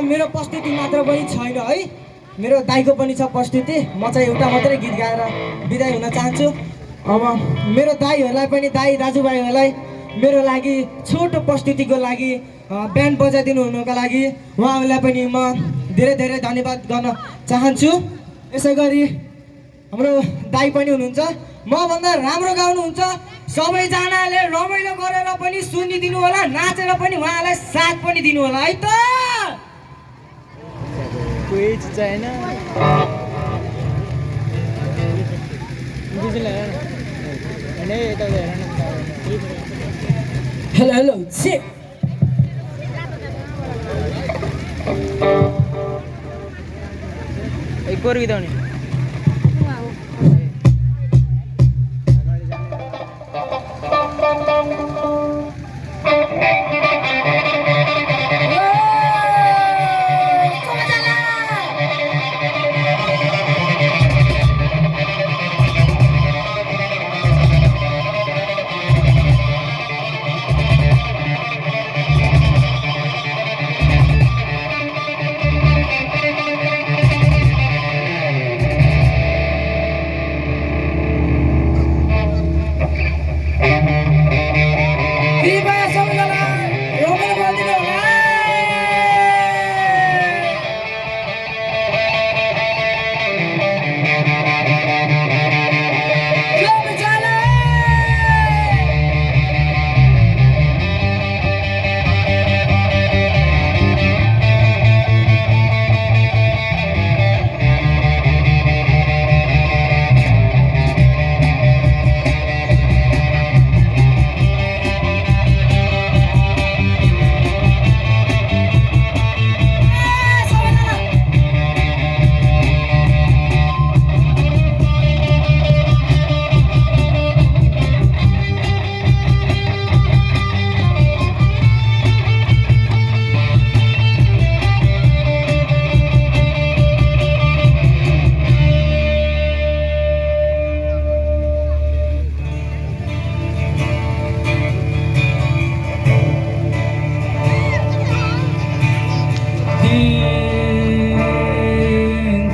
मेरो प्रस्तुति मात्र पनि छैन है, मेरो दाइको पनि छ प्रस्तुति। म चाहिँ एउटा मात्रै गीत गाएर बिदाई हुन चाहन्छु। अब मेरो दाइहरूलाई पनि, दाइ दाजुभाइहरूलाई मेरो लागि छोटो प्रस्तुतिको लागि ब्यान्ड बजाइदिनु हुनुको लागि उहाँहरूलाई पनि म धेरै धेरै धन्यवाद गर्न चाहन्छु। यसै गरी हाम्रो दाइ पनि हुनुहुन्छ, मभन्दा राम्रो गाउनुहुन्छ। सबैजनाले रमाइलो गरेर पनि सुनिदिनु होला, नाचेर पनि उहाँलाई साथ पनि दिनु होला है त। हेलो हेलो चेक एक और गीत आउने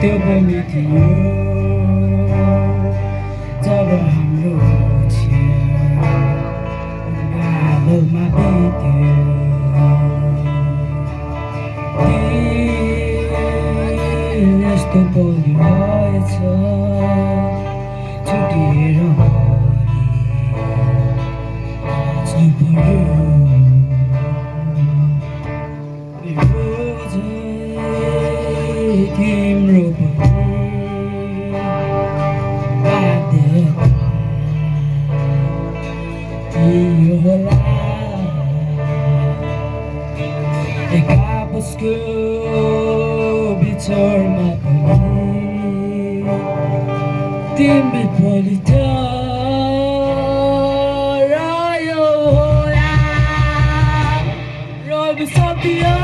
त्यो पनि थियो जब हाम्रो उज्यालोमा बित्यो दिन यस्तो पनि रहेछ छुटिएर बाँच्नु पर्यो तिम्रो बाध्यता थियो होला एक आपसको बिछोडमा पनि तिमी पनि रह्यो होला रवि सक्दियो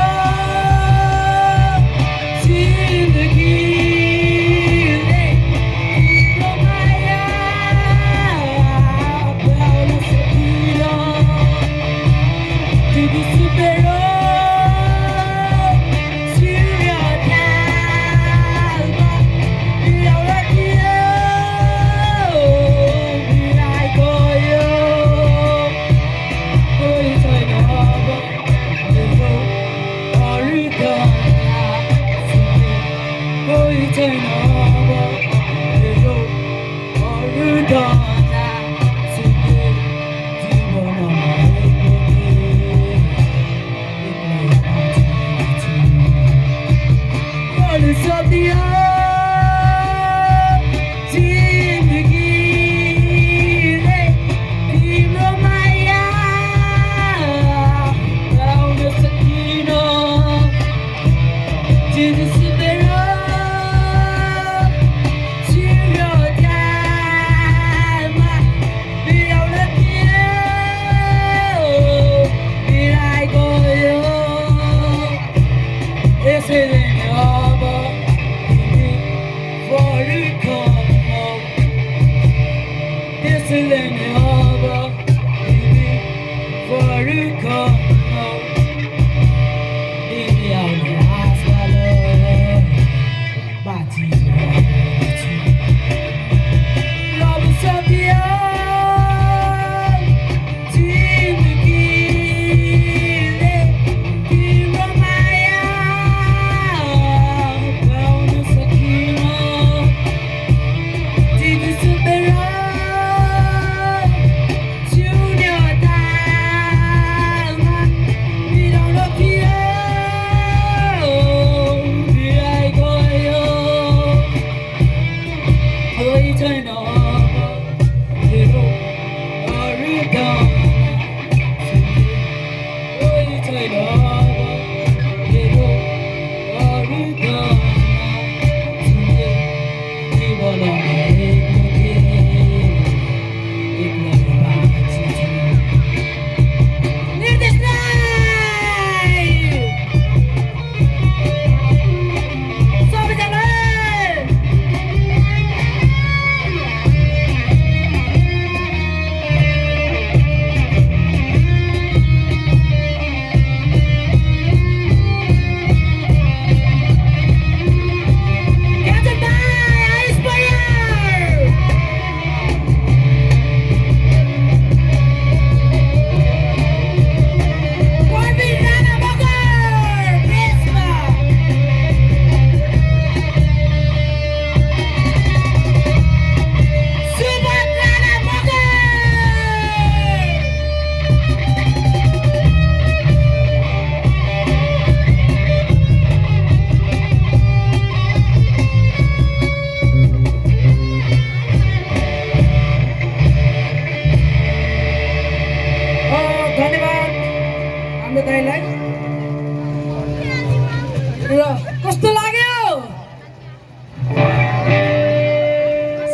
कस्तो लाग्यो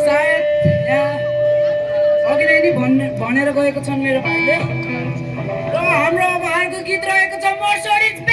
सायद यहाँ अघि नै भनेर गएको छन् मेरो भाइले र हाम्रो अब अर्को गीत रहेको छ मर्सडिज